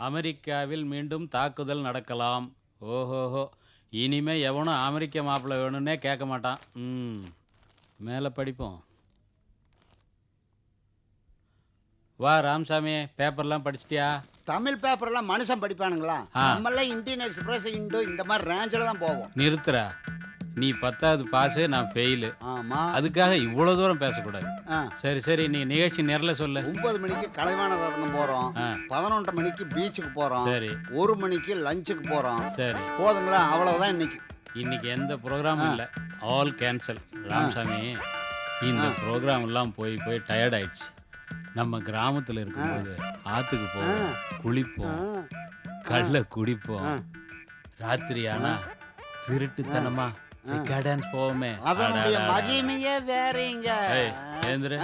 அமெரிக்காவில் மீண்டும் தாக்குதல் நடக்கலாம். ஓஹோஹோ, இனிமே எவனும் அமெரிக்க மாப்பிள்ளை வேணும்னே கேட்க மாட்டான். மேலே படிப்போம். வா ராமசாமி, பேப்பர்லாம் படிச்சிட்டியா? தமிழ் பேப்பர்லாம் மனுஷன் படிப்பானுங்களா? நம்மளாம் இந்தியன் எக்ஸ்பிரஸ், இண்டோ இந்த மாதிரி ரேஞ்சில் தான் போவோம். நிறுத்துறா, நீ 10வது பாஸு, நான் ஃபெயிலு. ஆமா, அதுக்காக இவ்வளோ தூரம் பேசக்கூடாது. சரி சரி, நீ நிகழ்ச்சி நேரில் சொல்லு. 9 மணிக்கு கலைவாணர் அரங்கம் போகிறோம், 11:30 மணிக்கு பீச்சுக்கு போகிறோம், சரி 1 மணிக்கு லஞ்சுக்கு போகிறோம். சரி, போதுங்களா? அவ்வளோதான் இன்னைக்கு. இன்னைக்கு எந்த ப்ரோக்ராமும் இல்லை, ஆல் கேன்சல். ராமசாமி, இந்த ப்ரோக்ராம் எல்லாம் போய் போய் டயர்ட் ஆயிடுச்சு. நம்ம கிராமத்தில் இருக்கும்போது ஆற்றுக்கு போவோம், குளிப்போம், கல்ல குடிப்போம். ராத்திரி ஆனா திருட்டுத்தனமா டான்ஸ் போவோமே, அதனுடைய மகிமையே வேறங்க. ஏந்திர.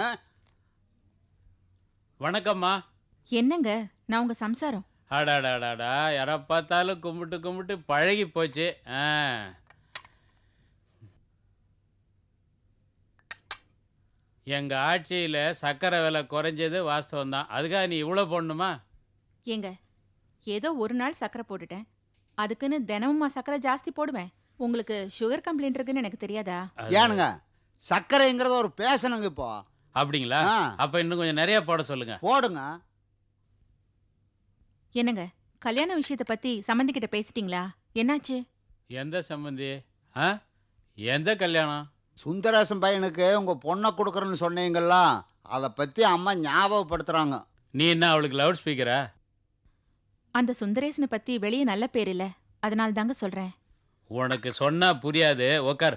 வணக்கம்மா. என்னங்க, நான் உங்க சம்சாரம். அடாடாடாடா, யாரை பார்த்தாலும் கும்பிட்டு கும்பிட்டு பழகி போச்சு. எங்க ஆட்சியில சக்கரை விலை குறைஞ்சது வாஸ்தவம் தான். அதுக்காக நீ இவ்வளவு போடணுமா? ஏங்க, ஏதோ ஒரு நாள் சக்கரை போட்டுட்டேன், அதுக்குன்னு தினமுமா சக்கரை ஜாஸ்தி போடுவேன்? உங்களுக்கு சுகர் கம்ப்ளைண்ட் இருக்குன்னு எனக்கு தெரியாதா? ஏனுங்க, சர்க்கரைங்கிறது ஒரு பேசணுங்க இப்போ. அப்படிங்களா? அப்ப இன்னும் கொஞ்சம் நிறைய போட சொல்லுங்க. போடுங்க. என்னங்க, கல்யாண விஷயத்தை பத்தி சம்பந்தி கிட்ட பேசிட்டீங்களா? என்னாச்சு? எந்த சம்பந்தி? எந்த கல்யாணம்? சுந்தரேசன் பையனுக்கு உங்க பொண்ணை கொடுக்குறேன்னு சொன்னீங்களா, அதை பத்தி அம்மா ஞாபகப்படுத்துறாங்க. நீ என்ன அவளுக்கு லவுட் ஸ்பீக்கரா? அந்த சுந்தரேசனை பத்தி வெளியே நல்ல பேர் இல்ல, அதனால தாங்க சொல்றேன். உனக்கு சொன்னா புரியாது, உக்கார்.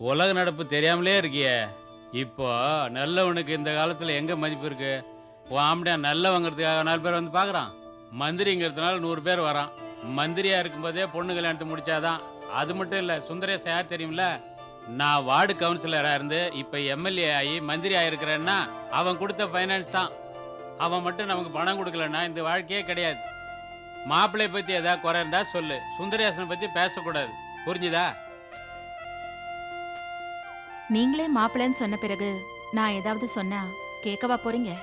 உலக நடப்பு தெரியாமலே இருக்கிய. இப்போ நல்லவனுக்கு இந்த காலத்துல எங்க மதிப்பு இருக்கு? உன் ஆம்படியா நல்லவங்கிறதுக்காக 4 பேர் வந்து பாக்குறான். மந்திரிங்கிறதுனால 100 பேர் வரான். மந்திரியா இருக்கும்போதே பொண்ணு கல்யாணத்தை முடிச்சாதான். அது மட்டும் இல்ல, சுந்தரேசன் யார் தெரியும்ல? நான் வார்டு கவுன்சிலரா இருந்து இப்ப எம்எல்ஏ ஆகி மந்திரி ஆயிருக்கிறேன்னா அவன் கொடுத்த பைனான்ஸ் தான். அவன் மட்டும் நமக்கு பணம் கொடுக்கலன்னா இந்த வாழ்க்கையே கிடையாது. மாப்பிள்ளை பத்தி ஏதாவது குறை இருந்தா சொல்லு, சுந்தரேசனை பத்தி பேசக்கூடாது. புரிஞ்சுதா? நீங்களே மாப்பிள்ளைன்னு சொன்ன பிறகு நான் ஏதாவது சொன்னா கேட்கவா போறீங்க?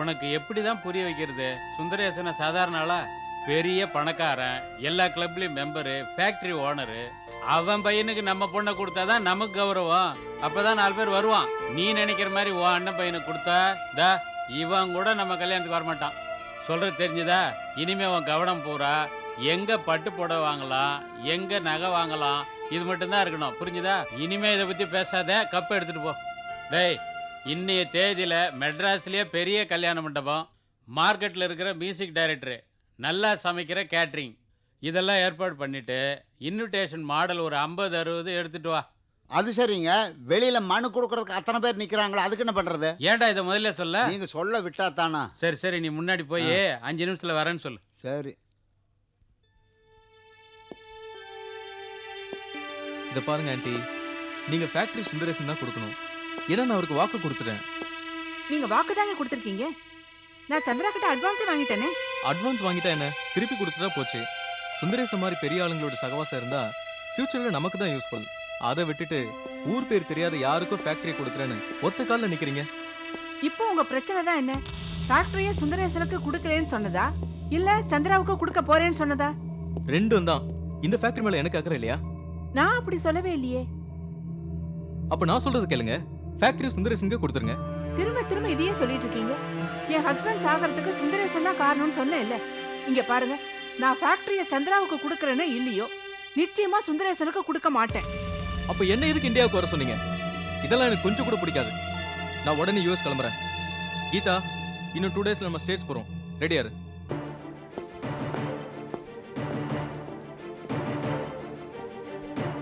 உனக்கு எப்படிதான் புரிய வைக்கிறது? சுந்தரேசனை சாதாரண ஆளா? பெரிய பணக்காரன், எல்லா கிளப்லயும் மெம்பரு, ஃபேக்டரி ஓனரு. அவன் பையனுக்கு நம்ம பொண்ணை கொடுத்தாதான் நமக்கு கௌரவம். அப்பதான் 4 பேர் வருவான். நீ நினைக்கிற மாதிரி உன் அண்ணன் பையனுக்கு கொடுத்தா இவன் கூட நம்ம கல்யாணத்துக்கு வரமாட்டான். சொல்றது தெரிஞ்சுதா? இனிமே உன் கவனம் பூரா எங்க பட்டு புடவை வாங்கலாம், எங்க நகை வாங்கலாம், இது மட்டும்தான் இருக்கணும். புரிஞ்சுதா? இனிமே இதை பத்தி பேசாத, கப்பை எடுத்துட்டு போ. டேய், இன்னைய தேதியில மெட்ராஸ்லயே பெரிய கல்யாண மண்டபம், மார்க்கெட்ல இருக்கிற மியூசிக் டைரக்டரு, நல்லா சமைக்கிற கேட்ரிங், இதெல்லாம் ஏற்பாடு பண்ணிட்டு இன்விடேஷன் மாடல் ஒரு 50-60 எடுத்துட்டு வா. அது சரிங்க, வெளியில மனு கொடுக்கறதுக்கு அத்தனை பேர் நிக்கிறாங்களா, அதுக்கு என்ன பண்றது? ஏன்டா இதை முதல்ல சொல்ல? நீங்க சொல்ல விட்டா தானா? சரி சரி, நீ முன்னாடி போய் 5 நிமிஷத்துல வரேன்னு சொல்லு. சரி. இதை பாருங்க ஆண்டி, நீங்க ஃபேக்டரி சுந்தரேசன் தான் கொடுக்கணும். ஏன்னா நான் அவருக்கு வாக்கு கொடுத்துட்டேன். நீங்க வாக்கு தாங்க கொடுத்துருக்கீங்க. நான் சந்திரா கிட்ட அட்வான்ஸே வாங்கிட்டேனே. அட்வான்ஸ் வாங்கிட்டா என்ன, திருப்பி கொடுத்துட்டா போச்சு. சுந்தரேசன் மாதிரி பெரிய ஆளுங்களோட சகவாசம் இருந்தா ஃபியூச்சர்ல நமக்கு தான் யூஸ்ஃபுல். அதை விட்டுட்டு ஊர் பேர் தெரியாத யாருக்கும் ஃபேக்டரி கொடுக்குறேன்னு ஒத்த காலில் நிக்கிறீங்க. இப்போ உங்க பிரச்சனை தான் என்ன? ஃபேக்டரியை சுந்தரேசனுக்கு கொடுக்கலன்னு சொன்னதா, இல்ல சந்திராவுக்கு கொடுக்க போறேன்னு சொன்னதா? ரெண்டும் தான். இந்த ஃபேக்டரி மேல எனக்கு அக்கறை இல்லையா? நான் அப்படி சொல்லவே இல்லையே. அப்ப நான் சொல்றது கேளுங்க, ஃபேக்டரி சுந்தரேசனுக்கு கொடுத்துருங்க. திரும்ப திரும்ப இதையே சொல்லிட்டு இருக்கீங்க. என் ஹஸ்பண்ட் சாகிறதுக்கு சுந்தரேசன் தான் காரணம்னு சொன்னேன் இல்ல. இங்க பாருங்க, நான் ஃபேக்டரியை சந்திராவுக்கு கொடுக்கறேன்னு இல்லையோ, நிச்சயமா சுந்தரேசனுக்கு கொடுக்க மாட்டேன். அப்ப என்ன எதுக்கு இந்தியாவுக்கு வர சொன்னீங்க? இதெல்லாம் எனக்கு கொஞ்சம் கூட பிடிக்காது. நான் உடனே யூஎஸ் கிளம்புறேன். கீதா, இன்னும் 2 டேஸ்ல நம்ம ஸ்டேட்ஸ் போறோம். ரெடியா இரு.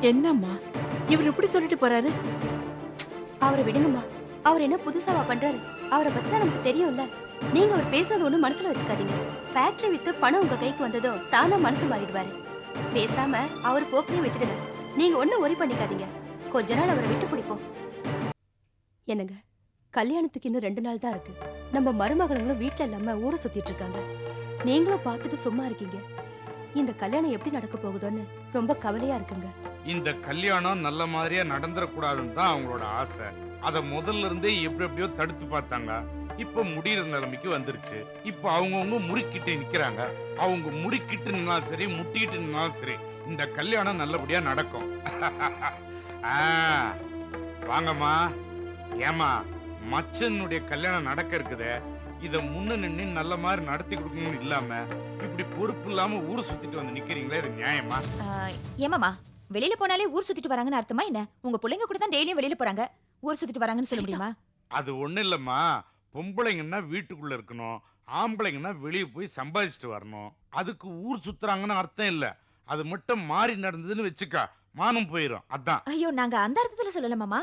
என்னம்மா இவர் இப்படி சொல்லிட்டு போறாரு? அவரை விடுங்கம்மா. அவர் என்ன புதுசாவா பண்றாரு? அவரை பத்தி தான் நமக்கு தெரியும்ல. நீங்க அவர் பேசுறது ஒண்ணு மனசுல வச்சுக்காதீங்க. ஃபேக்டரி வித்து பணம் உங்க கைக்கு வந்ததும் தானா மனசு மாறிடுவாரு. பேசாம அவர் போக்கிலே விட்டுடுங்க. நீங்க ஒன்னும் ஒரி பண்ணிக்காதீங்க. கொஞ்ச நாள் அவரை விட்டு பிடிப்போம். என்னங்க, கல்யாணத்துக்கு இன்னும் 2 நாள் தான் இருக்கு. நம்ம மருமகளுங்களும் வீட்டுல இல்லாம ஊரை சுத்திட்டு இருக்காங்க. நீங்களும் பார்த்துட்டு சும்மா இருக்கீங்க. இந்த கல்யாணம் எப்படி நடக்க போகுதோன்னு ரொம்ப கவலையா இருக்குங்க. இந்த கல்யாணம் நல்ல மாதிரியா நடந்துடக்கூடாதுன்னு தான் அவங்களோட ஆசை. அதை முதல்ல இருந்தே எப்படியோ தடுத்து பார்த்தாங்க. இப்ப முடிகிற நிலைமைக்கு வந்துருச்சு. இப்ப அவங்கவுங்க முறுக்கிட்டு நிக்கிறாங்க. அவங்க முறுக்கிட்டு நின்னாலும் சரி, முட்டிட்டு நின்னாலும் சரி, இந்த கல்யாணம் நல்லபடியா நடக்கும். ஆ, வாங்கம்மா. ஏமா, மச்சனுடைய கல்யாணம் நடக்க இருக்குதே, இத முன்ன நின்னு நல்ல மாதிரி நடத்தி கொடுக்கணும்னு இல்லாம இப்படி பொறுப்பு இல்லாம ஊர் சுத்திட்டு வந்து நிக்கிறீங்களே, இது நியாயமா? ஏமாமா வெளியில போனாலே ஊர் சுத்திட்டு வராங்கன்னு அர்த்தமா என்ன? உங்க பிள்ளைங்க கூட தான் டெய்லியும் வெளியில போறாங்க, ஊர் சுத்திட்டு வராங்கன்னு சொல்ல முடியுமா? அது ஒண்ணு இல்லம்மா. பொம்பளைங்கன்னா வீட்டுக்குள்ள இருக்கணும், ஆம்பளைங்கன்னா வெளியே போய் சம்பாதிச்சுட்டு வரணும். அதுக்கு ஊர் சுத்துறாங்கன்னு அர்த்தம் இல்ல. அது மட்டும் மாறி நடந்ததுன்னு வச்சுக்கா, மானம் போயிடும். அதான். ஐயோ, நாங்க அந்த அர்த்தத்துல சொல்லல மாமா.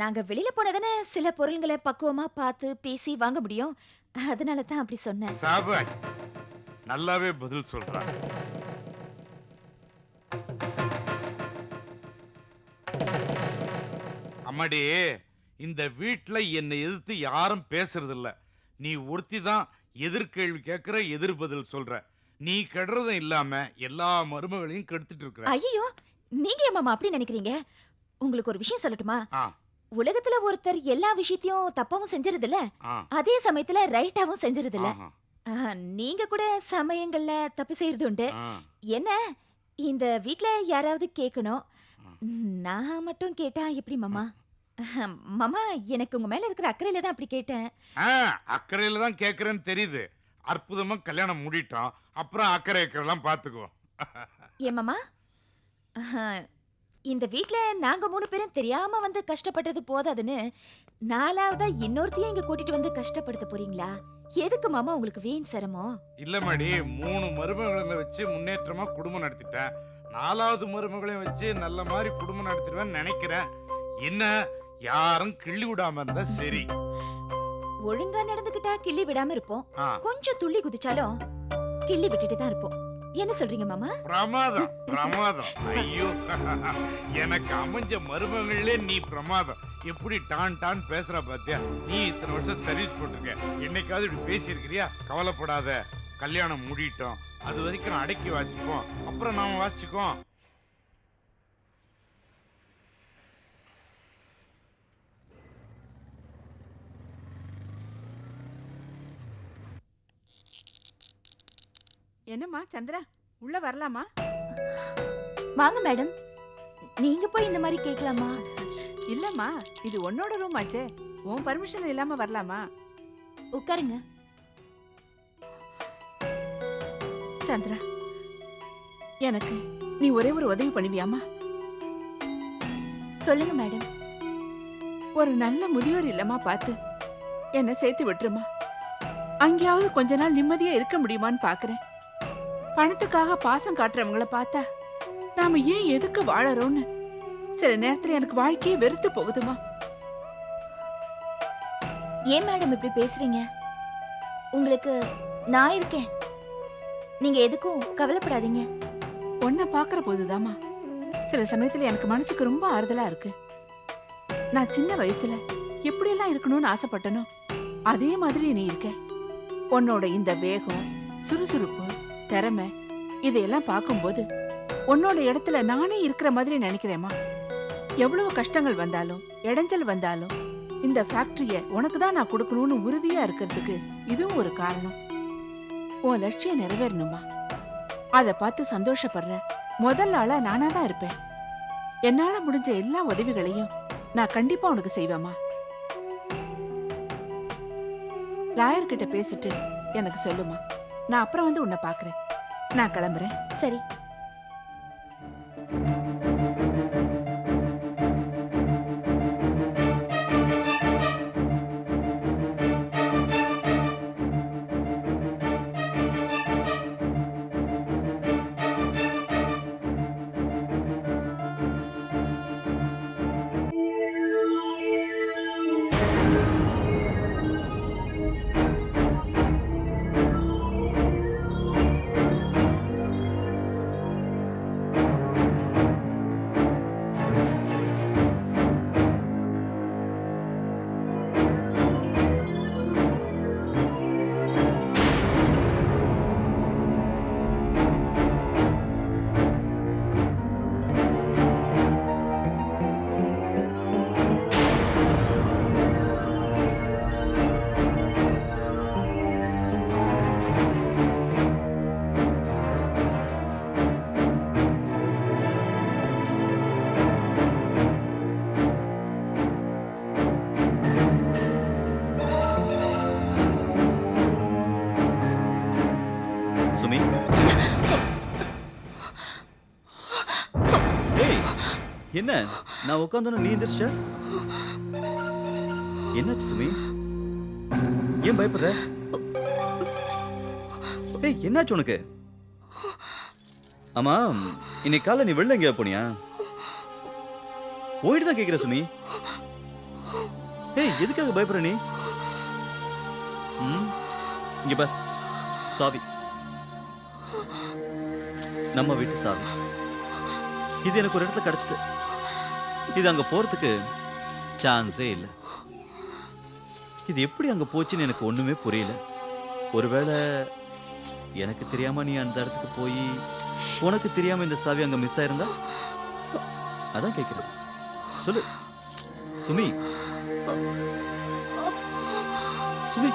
நாங்க வெளியில போனதானே சில பொருள்களை பக்குவமா பார்த்து பேசி வாங்க முடியும், அதனால தான் அப்படி சொன்னேன். சாபாஷ், நல்லாவே பதில் சொல்றாங்க. அம்மாடி, இந்த வீட்ல என்னை எதிர்த்து யாரும் பேசுறது இல்ல. நீ ஒருத்தி தான் எதிர்கேள்வி கேட்கிற, எதிர் பதில் சொல்ற. நீ கெடுறதும் இல்லாம எல்லா மருமகளையும் கெடுத்துட்டு இருக்கிற. ஐயோ, நீங்க ஏன் மாமா அப்படி நினைக்கிறீங்க? உங்களுக்கு ஒரு விஷயம் சொல்லட்டுமா? ஆ. உலகத்துல ஒருத்தர் எல்லா விஷயத்தையும் தப்பாவும் செஞ்சிருது இல்ல, ஆ. அதே சமயத்துல ரைட்டாவும் செஞ்சிருது இல்ல. ஆஹா. நீங்க கூட சமயங்கள்ல தப்பு செய்யறது உண்டு. ஆ. என்ன, இந்த வீட்ல யாராவது கேட்கணும், நான் மட்டும் கேட்டா எப்படி மாமா? மாமா, எனக்கு உங்க மேல இருக்கிற அக்கறையில தான் அப்படி கேட்டேன். அக்கறையில தான் கேக்குறேன்னு தெரியுது. அற்புதமா கல்யாணம் முடிட்டோம், அப்புறம் அக்கறை அக்கறைலாம் பாத்துக்குவோம். ஏன் மாமா, இந்த வீட்ல நாங்க 3 பேரும் தெரியாம வந்து கஷ்டப்பட்டது போதாதுன்னு நாலாவதா இன்னொருத்தையும் இங்க கூட்டிட்டு வந்து கஷ்டப்படுத்த போறீங்களா? எதுக்கு மாமா உங்களுக்கு வீண் சிரமம்? இல்ல மாடி, 3 மருமகளை வச்சு முன்னேற்றமா குடும்பம் நடத்திட்டேன். 4வது மருமகளையும் வச்சு நல்ல மாதிரி குடும்பம் நடத்திடுவேன்னு நினைக்கிறேன். என்ன, யாரும் கிள்ளி விடாம இருந்தா சரி. ஒழுங்கா நடந்துக்கிட்டா கிள்ளி விடாம இருப்போம், ஆ. கொஞ்சம் துள்ளி குதிச்சாலும் கிள்ளி விட்டுட்டு தான் இருப்போம். என்ன சொல்றீங்க மாமா? பிரமாதம், பிரமாதம். ஐயோ, எனக்கு அமைஞ்ச மருமகளே நீ பிரமாதம். எப்படி டான் டான் பேசுற பாத்தியா? நீ இத்தனை வருஷம் சர்வீஸ் போட்டிருக்க, என்னைக்காவது இப்படி பேசியிருக்கிறியா? கவலைப்படாத, கல்யாணம் முடிட்டோம், அது வரைக்கும் நான் அடக்கி வாசிப்போம், அப்புறம் நாம வாசிச்சுக்கோம். என்னம்மா சந்திரா, உள்ள வரலாமா? வாங்க மேடம். நீங்க போய் இந்த மாதிரி கேட்கலாமா? இல்லம்மா, இது உன்னோட ரூம் ஆச்சே, உன் பர்மிஷன் இல்லாம வரலாமா? உட்காருங்க. சந்திரா, எனக்கு நீ ஒரே ஒரு உதவி பண்ணுவியாமா? சொல்லுங்க மேடம். ஒரு நல்ல முதியோர் இல்லமா பார்த்து என்ன சேர்த்து விட்டுருமா. அங்கேயாவது கொஞ்ச நாள் நிம்மதியா இருக்க முடியுமான்னு பாக்குறேன். பணத்துக்காக பாசம் காட்டுறவங்கள பார்த்தா நாம ஏன் எதுக்கு வாழறோம்னு சில நேரத்துல எனக்கு வாழ்க்கையே வெறுத்து போகுதுமா. ஏன் மேடம் இப்படி பேசுறீங்க? உங்களுக்கு நான் இருக்கேன், நீங்க எதுக்கும் கவலைப்படாதீங்க. உன்னை பாக்குற போதுதாமா சில சமயத்துல எனக்கு மனசுக்கு ரொம்ப ஆறுதலா இருக்கு. நான் சின்ன வயசுல எப்படியெல்லாம் இருக்கணும்னு ஆசைப்பட்டனோ அதே மாதிரி நீ இருக்க. உன்னோட இந்த வேகம், சுறுசுறுப்பு, திறமை, இதையெல்லாம் பார்க்கும்போது உன்னோட இடத்துல நானே இருக்கிற மாதிரி நினைக்கிறேம்மா. எவ்வளவு கஷ்டங்கள் வந்தாலும் இடைஞ்சல் வந்தாலும் இந்த ஃபேக்டரிய உனக்கு தான் நான் கொடுக்கணும்னு உறுதியா இருக்கிறதுக்கு இதுவும் ஒரு காரணம். உன் லட்சியம் நிறைவேறணுமா, அதை பார்த்து சந்தோஷப்படுற முதல் ஆளா நானா தான் இருப்பேன். என்னால முடிஞ்ச எல்லா உதவிகளையும் நான் கண்டிப்பா உனக்கு செய்வேம்மா. லாயர் கிட்ட பேசிட்டு எனக்கு சொல்லுமா, நான் அப்புறம் வந்து உன்னை பாக்குறேன். நான் கிளம்புறேன். சரி. என்ன நான் உட்காந்தோன்னு நீ எந்திரிச்ச? என்னாச்சு சுமி? ஏன் பயப்படுற? ஏய் என்னாச்சு உனக்கு? ஆமா இன்னைக்கு காலைல நீ வெளில எங்கேயா போனியா? போயிட்டு தான் கேட்கிற சுமி. ஏய் எதுக்காக பயப்படுற நீ? இங்க பார், சாவி, நம்ம வீட்டு சாவி. இது எனக்கு ஒரு இடத்துல கிடைச்சிட்டு, இது அங்க போறதுக்கு சான்ஸே இல்லை. இது எப்படி அங்க போச்சுன்னு எனக்கு ஒண்ணுமே புரியல. ஒருவேளை எனக்கு தெரியாம நீ அந்த இடத்துக்கு போய் உனக்கு தெரியாம இந்த சாவி அங்க மிஸ் ஆயிருந்தா? அதான் கேட்கிறேன், சொல்லு சுமி. சுமி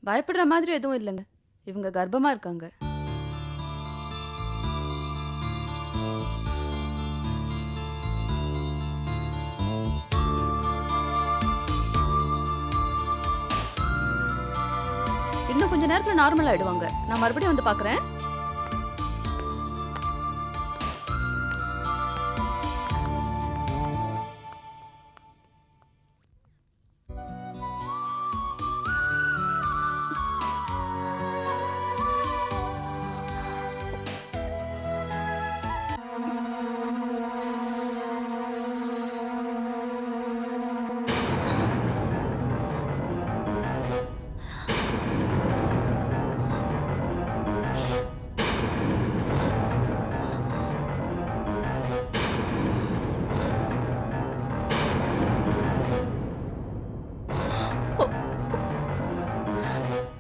பயப்படுற மாதிரி எதுவும் இல்லைங்க. இவங்க கர்ப்பமா இருக்காங்க. இன்னும் கொஞ்ச நேரத்துல நார்மல் ஆயிடுவாங்க. நான் மறுபடியும் வந்து பாக்குறேன்.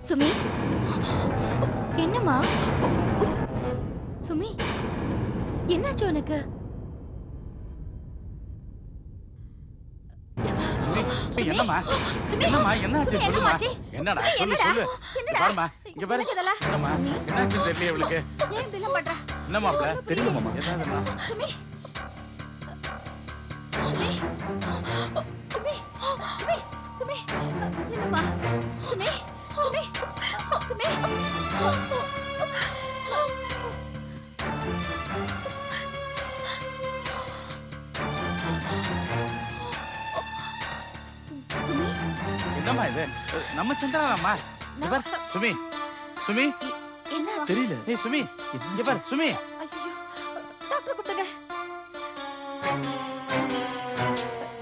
சுமி, என்னம்மா? சுமி, என்னாச்சு உனக்கு? என்னம்மா சுமி, என்னம்மா என்னாச்சு சுமி, சொல்லுமா? என்னமாச்சு? என்னடா சுமி, சொல்லு என்னடா? சொல்லு. என்னடா? பாருமா இங்க பாரு. உனக்கு இதெல்லாம்? என்னம்மா சுமி, என்னாச்சு தெரியல இவளுக்கு. ஏன் இப்படிலாம் பண்ற? என்ன மாப்ள தெரியல மாமா. என்னதுமா? சுமி, சுமி, சுமி, சுமி, சுமி, என்னம்மா? சுமி, சுமி, சுமி. சுமி, என்னம்மா இது? நம்ம சந்திரனாம்மா. இங்க பாரு சுமி. சுமி என்ன? தெரியல. ஏய் சுமி இங்க பாரு சுமி. ஐயோ, டாக்டர் கூப்பிடுங்க.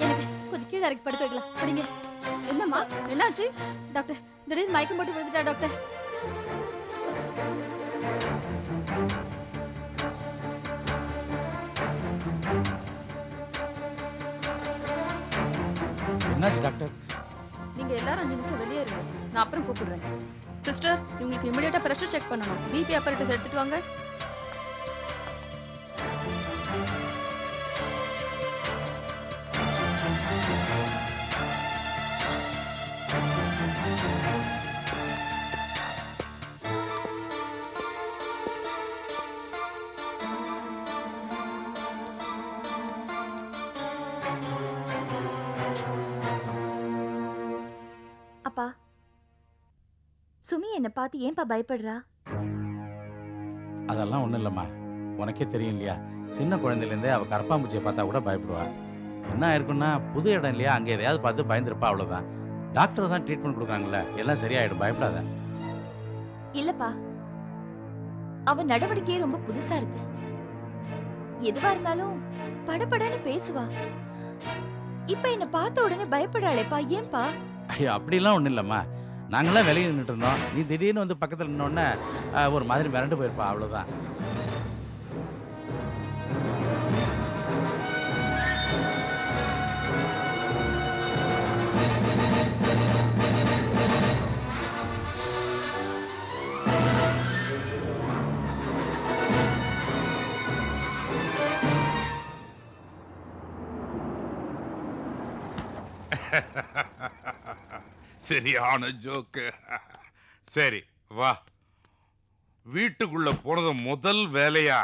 எனக்கு கொஞ்சம் கீழே இறக்கி படுக்க வைக்கலாம். படிங்க. என்னம்மா என்னாச்சு? டாக்டர் திடீர்னு மயக்கம் போட்டு விழுந்துட்டா டாக்டர். என்னாச்சு டாக்டர்? நீங்க எல்லாரும் 5 நிமிஷம் வெளியே இருங்க. நான் அப்புறம் கூப்பிடுறேன். சிஸ்டர், இவங்களுக்கு இமிடியேட்டா பிரஷர் செக் பண்ணணும். பிபி apparatus எடுத்துட்டு வாங்க. அப்பா, சுமி என்ன பார்த்து ஏன்பா பயப்படுறா? அதெல்லாம் ஒண்ணும் இல்லம்மா. உனக்கே தெரியும் இல்லையா, சின்ன குழந்தையிலேருந்தே அவ கரப்பாம்பூச்சியை பார்த்தா கூட பயப்படுவா. என்ன ஆயிருக்குன்னா புது இடம் இல்லையா, அங்கே எதையாவது பார்த்து பயந்துருப்பா, அவ்வளோதான். டாக்டர் தான் ட்ரீட்மெண்ட் கொடுக்காங்கல்ல, எல்லாம் சரியாயிடும், பயப்படாத. இல்லப்பா, அவ நடவடிக்கையே ரொம்ப புதுசா இருக்கு. எதுவா இருந்தாலும் படபடன்னு பேசுவா. இப்ப என்ன பார்த்த உடனே பயப்படாளேப்பா, ஏன்பா? ஐயோ அப்படிலாம் ஒன்றும் இல்லைம்மா. நாங்களாம் வெளியே நின்றுட்டு இருந்தோம். நீ திடீர்னு வந்து பக்கத்தில் நின்னோடனே ஒரு மாதிரி மிரண்டு போயிருப்பா, அவ்வளோதான். சரியான ஜோக்கு. சரி வா, வீட்டுக்குள்ள போனது முதல் வேலையா